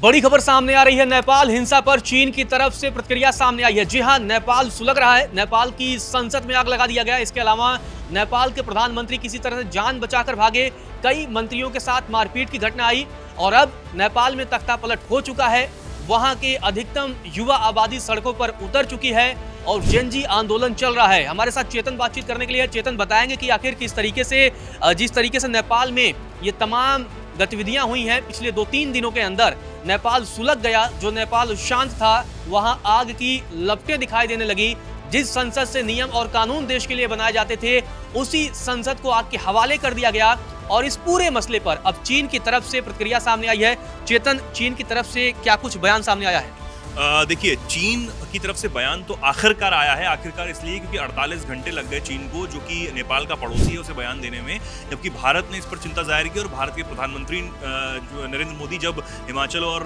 बड़ी खबर सामने आ रही है। नेपाल हिंसा पर चीन की तरफ से प्रतिक्रिया सामने आई है। जी हां, नेपाल सुलग रहा है। नेपाल की संसद में आग लगा दिया गया। इसके अलावा नेपाल के प्रधानमंत्री किसी तरह से जान बचाकर भागे। कई मंत्रियों के साथ मारपीट की घटना आई और अब नेपाल में तख्तापलट हो चुका है। वहां के अधिकतम युवा आबादी सड़कों पर उतर चुकी है और जेनजी आंदोलन चल रहा है। हमारे साथ चेतन बातचीत करने के लिए। चेतन, बताएंगे कि आखिर किस तरीके से जिस तरीके से नेपाल में ये तमाम गतिविधियां हुई हैं पिछले 2-3 दिनों के अंदर, नेपाल सुलग गया। जो नेपाल शांत था वहां आग की लपटें दिखाई देने लगी। जिस संसद से नियम और कानून देश के लिए बनाए जाते थे, उसी संसद को आग के हवाले कर दिया गया और इस पूरे मसले पर अब चीन की तरफ से प्रतिक्रिया सामने आई है। चेतन, चीन की तरफ से क्या कुछ बयान सामने आया है? देखिए, चीन की तरफ से बयान तो आखिरकार आया है। आखिरकार इसलिए क्योंकि 48 घंटे लग गए चीन को, जो कि नेपाल का पड़ोसी है, उसे बयान देने में। जबकि भारत ने इस पर चिंता जाहिर की और भारत के प्रधानमंत्री नरेंद्र मोदी जब हिमाचल और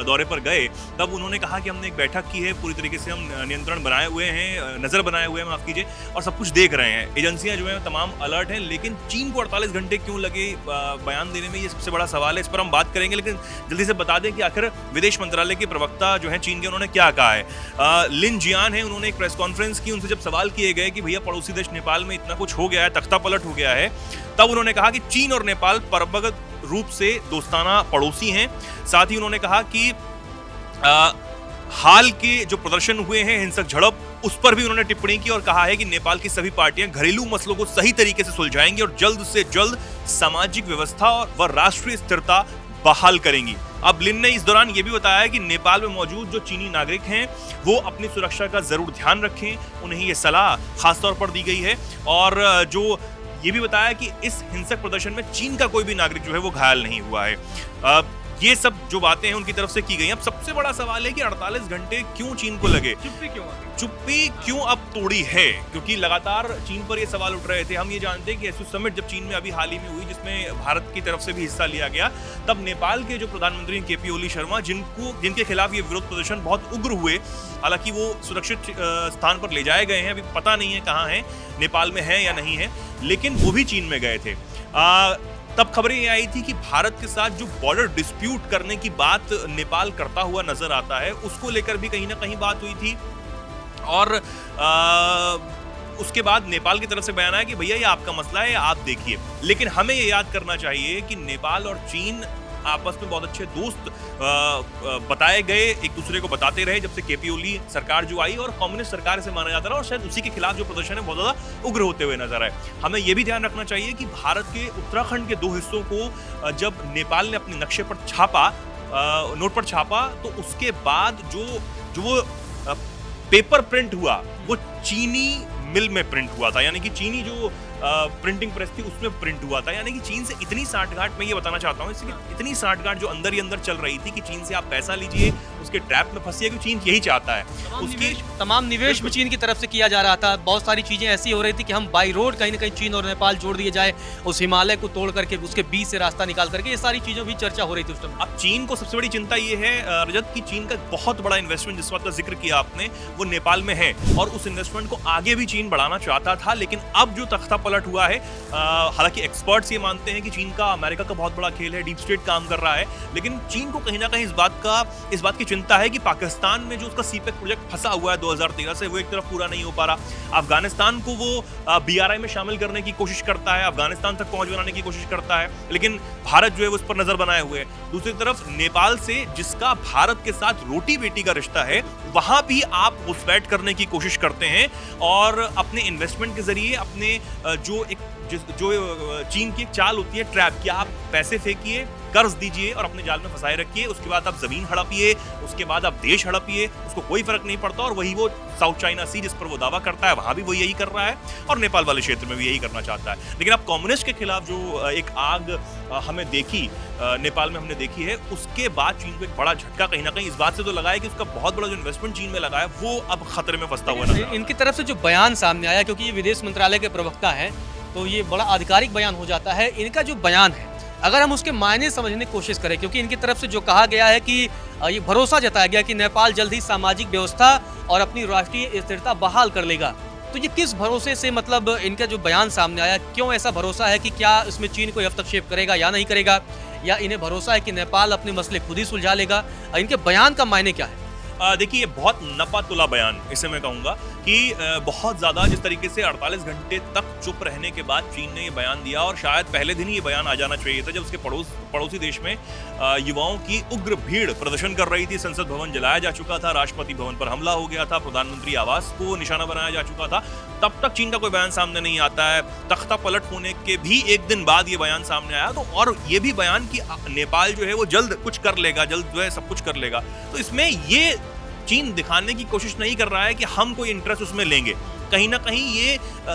दौरे पर गए, तब उन्होंने कहा कि हमने एक बैठक की है, पूरी तरीके से हम नियंत्रण बनाए हुए हैं, नज़र बनाए हुए हैं, माफ़ कीजिए, और सब कुछ देख रहे हैं। एजेंसियाँ जो हैं तमाम अलर्ट हैं। लेकिन चीन को 48 घंटे क्यों लगे बयान देने में, ये सबसे बड़ा सवाल है। इस पर हम बात करेंगे, लेकिन जल्दी से बता दें कि आखिर विदेश मंत्रालय के प्रवक्ता जो हैं चीन के, उन्होंने क्या कहा है। लिन जियान है, उन्होंने एक प्रेस कॉन्फ्रेंस की। उनसे जब सवाल किए गए कि भैया पड़ोसी देश नेपाल में इतना कुछ हो गया है, तख्तापलट हो गया है, तब उन्होंने कहा कि चीन और नेपाल परंपरागत रूप से दोस्ताना पड़ोसी हैं। साथ ही उन्होंने कहा कि हाल के जो प्रदर्शन हुए हैं, हिंसक झड़प, उस पर भी उन्होंने टिप्पणी की और कहा है कि नेपाल की सभी पार्टियां घरेलू मसलों को सही तरीके से सुलझाएंगी और जल्द से जल्द सामाजिक व्यवस्था व राष्ट्रीय स्थिरता बहाल करेंगी। अब लिन ने इस दौरान यह भी बताया है कि नेपाल में मौजूद जो चीनी नागरिक हैं, वो अपनी सुरक्षा का जरूर ध्यान रखें। उन्हें ये सलाह खासतौर पर दी गई है और जो ये भी बताया कि इस हिंसक प्रदर्शन में चीन का कोई भी नागरिक जो है वो घायल नहीं हुआ है। ये सब जो बातें हैं उनकी तरफ से की गई। अब सबसे बड़ा सवाल है कि 48 घंटे क्यों चीन को लगे, चुप्पी क्यों अब तोड़ी है? क्योंकि लगातार चीन पर ये सवाल उठ रहे थे। हम ये जानते हैं कि एसयू समिट जब चीन में अभी हाल ही में हुई, जिसमें भारत की तरफ से भी हिस्सा लिया गया, तब नेपाल के जो प्रधानमंत्री केपी ओली शर्मा, जिनके खिलाफ ये विरोध प्रदर्शन बहुत उग्र हुए, हालांकि वो सुरक्षित स्थान पर ले जाए गए हैं, अभी पता नहीं है कहाँ हैं, नेपाल में है या नहीं है, लेकिन वो भी चीन में गए थे। तब खबरें ये आई थी कि भारत के साथ जो बॉर्डर डिस्प्यूट करने की बात नेपाल करता हुआ नजर आता है, उसको लेकर भी कहीं ना कहीं बात हुई थी। और उसके बाद नेपाल की तरफ से बयान आया कि भैया ये आपका मसला है, आप देखिए। लेकिन हमें ये याद करना चाहिए कि नेपाल और चीन आपस में बहुत अच्छे दोस्त बताए गए, एक दूसरे को बताते रहे जब से केपी ओली सरकार जो आई, और कम्युनिस्ट सरकार से माना जाता रहा, और शायद उसी के खिलाफ जो प्रदर्शन है बहुत ज्यादा उग्र होते हुए नजर आए। हमें यह भी ध्यान रखना चाहिए कि भारत के उत्तराखंड के 2 हिस्सों को जब नेपाल ने अपने नक्शे पर छापा, नोट पर छापा, तो उसके बाद जो पेपर प्रिंट हुआ वो चीनी मिल में प्रिंट हुआ था, यानी कि चीनी जो प्रिंटिंग प्रेस थी उसमें प्रिंट हुआ था। यानी कि चीन से इतनी साठगांठ, मैं ये बताना चाहता हूँ, इतनी साठगांठ जो अंदर ही अंदर चल रही थी कि चीन से आप पैसा लीजिए, उसके ट्रैप में फंसिए, क्योंकि चीन यही चाहता है। उसकी तमाम निवेश भी चीन की तरफ से किया जा रहा था। बहुत सारी चीजें ऐसी हो रही थी कि हम बाई रोड कहीं ना कहीं चीन और नेपाल जोड़ दिए जाए, उस हिमालय को तोड़ करके उसके बीच से रास्ता निकाल करके, ये सारी चीजों की चर्चा हो रही थी उस टाइम। अब चीन को सबसे बड़ी चिंता ये है रजत, की चीन का बहुत बड़ा इन्वेस्टमेंट, जिस बात का जिक्र किया आपने, वो नेपाल में है और उस इन्वेस्टमेंट को आगे भी चीन बढ़ाना चाहता था। लेकिन अब जो तख्तापलट हुआ है, हालांकि एक्सपर्ट्स ये मानते हैं कि चीन का अमेरिका का बहुत बड़ा खेल है, डीप स्टेट काम कर रहा है, लेकिन चीन को कहीं ना कहीं इस बात की चिंता है कि पाकिस्तान में जो उसका सीपेक प्रोजेक्ट फंसा हुआ है 2013 से, वो एक तरफ पूरा नहीं हो पा रहा। अफगानिस्तान को वो BRI में शामिल करने की कोशिश करता है, अफगानिस्तान तक पहुंच बनाने की कोशिश करता है, लेकिन भारत जो है उस पर नजर बनाए हुए है। दूसरी तरफ नेपाल से, जिसका भारत के साथ रोटी बेटी का रिश्ता है, वहां भी आप घुसपैठ करने की कोशिश करते हैं और अपने इन्वेस्टमेंट के जरिए अपने जो चीन की एक चाल होती है ट्रैप, कि आप पैसे फेंकिए, कर्ज दीजिए और अपने जाल में फंसाए रखिए, उसके बाद आप जमीन हड़पिए, उसके बाद आप देश हड़पिए, उसको कोई फर्क नहीं पड़ता। और वही वो साउथ चाइना सी जिस पर वो दावा करता है, वहां भी वो यही कर रहा है और नेपाल वाले क्षेत्र में भी यही करना चाहता है। लेकिन अब कम्युनिस्ट के खिलाफ जो एक आग हमें देखी, नेपाल में हमने देखी है, उसके बाद चीन को एक बड़ा झटका कहीं ना कहीं इस बात से तो लगा है कि उसका बहुत बड़ा जो इन्वेस्टमेंट चीन में लगा है, वो अब खतरे में फंसता हुआ नजर। इनकी तरफ से जो बयान सामने आया, क्योंकि ये विदेश मंत्रालय के प्रवक्ता है, तो ये बड़ा आधिकारिक बयान हो जाता है। इनका जो बयान है, अगर हम उसके मायने समझने की कोशिश करें, क्योंकि इनकी तरफ से जो कहा गया है कि ये भरोसा जताया गया कि नेपाल जल्द ही सामाजिक व्यवस्था और अपनी राष्ट्रीय स्थिरता बहाल कर लेगा, तो ये किस भरोसे से, मतलब इनका जो बयान सामने आया, क्यों ऐसा भरोसा है कि क्या इसमें चीन कोई हस्तक्षेप करेगा या नहीं करेगा? या इन्हें भरोसा है कि नेपाल अपने मसले खुद ही सुलझा लेगा? इनके बयान का मायने क्या है? देखिए, ये बहुत नपा-तुला बयान इसे मैं कहूँगा कि बहुत ज़्यादा जिस तरीके से 48 घंटे तक चुप रहने के बाद चीन ने ये बयान दिया, और शायद पहले दिन ही ये बयान आ जाना चाहिए था जब उसके पड़ोसी देश में युवाओं की उग्र भीड़ प्रदर्शन कर रही थी, संसद भवन जलाया जा चुका था, राष्ट्रपति भवन पर हमला हो गया था, प्रधानमंत्री आवास को निशाना बनाया जा चुका था, तब तक चीन का कोई बयान सामने नहीं आता है। तख्ता पलट होने के भी एक दिन बाद ये बयान सामने आया, तो और ये भी बयान कि नेपाल जो है वो जल्द कुछ कर लेगा, जल्द जो है सब कुछ कर लेगा। तो इसमें ये चीन दिखाने की कोशिश नहीं कर रहा है कि हम कोई इंटरेस्ट उसमें लेंगे। कहीं ना कहीं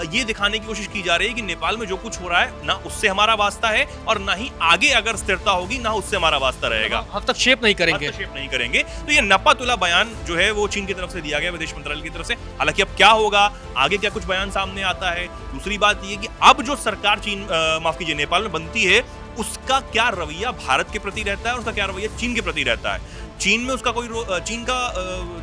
ये दिखाने की कोशिश की जा रही है कि नेपाल में जो कुछ हो रहा है ना उससे हमारा वास्ता है, और ना ही आगे अगर स्थिरता होगी ना उससे हमारा वास्ता रहेगा। हस्तक्षेप नहीं करेंगे। हस्तक्षेप नहीं करेंगे। तो ये नपा-तुला बयान जो है वो चीन की तरफ से दिया गया, विदेश मंत्रालय की तरफ से। हालांकि अब क्या होगा, आगे क्या कुछ बयान सामने आता है। दूसरी बात ये कि अब जो सरकार माफ कीजिए, नेपाल में बनती है, उसका क्या रवैया भारत के प्रति रहता है, उसका क्या रवैया चीन के प्रति रहता है। चीन में उसका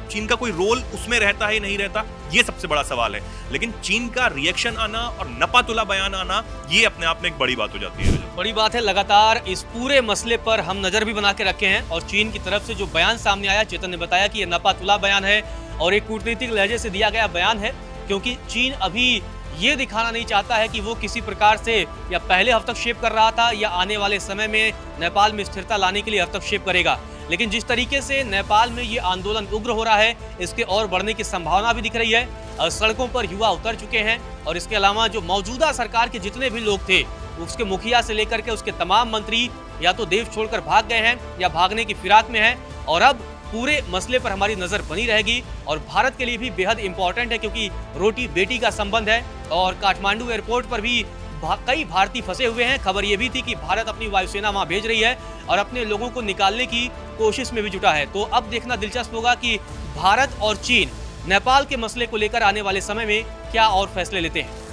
चीन का कोई रोल उसमें रहता है नहीं रहता, ये सबसे बड़ा सवाल है। लेकिन चीन का रिएक्शन आना और नपा-तुला बयान आना, ये अपने आप में एक बड़ी बात हो जाती है। बड़ी बात है। लगातार इस पूरे मसले पर हम नजर भी बना के रखे हैं, और चीन की तरफ से जो बयान सामने आया, चेतन ने बताया कि ये नपा-तुला बयान है और एक कूटनीतिक लहजे से दिया गया बयान है, क्योंकि चीन अभी ये दिखाना नहीं चाहता है कि वो किसी प्रकार से या पहले हस्तक्षेप कर रहा था या आने वाले समय में नेपाल में स्थिरता लाने के लिए हस्तक्षेप करेगा। लेकिन जिस तरीके से नेपाल में ये आंदोलन उग्र हो रहा है, इसके और बढ़ने की संभावना भी दिख रही है। सड़कों पर युवा उतर चुके हैं, और इसके अलावा जो मौजूदा सरकार के जितने भी लोग थे, उसके मुखिया से लेकर के उसके तमाम मंत्री या तो देश छोड़कर भाग गए हैं या भागने की फिराक में हैं। और अब पूरे मसले पर हमारी नजर बनी रहेगी, और भारत के लिए भी बेहद इंपॉर्टेंट है, क्योंकि रोटी बेटी का संबंध है। और काठमांडू एयरपोर्ट पर भी कई भारतीय फंसे हुए हैं। खबर ये भी थी कि भारत अपनी वायुसेना वहां भेज रही है और अपने लोगों को निकालने की कोशिश में भी जुटा है। तो अब देखना दिलचस्प होगा कि भारत और चीन नेपाल के मसले को लेकर आने वाले समय में क्या और फैसले लेते हैं।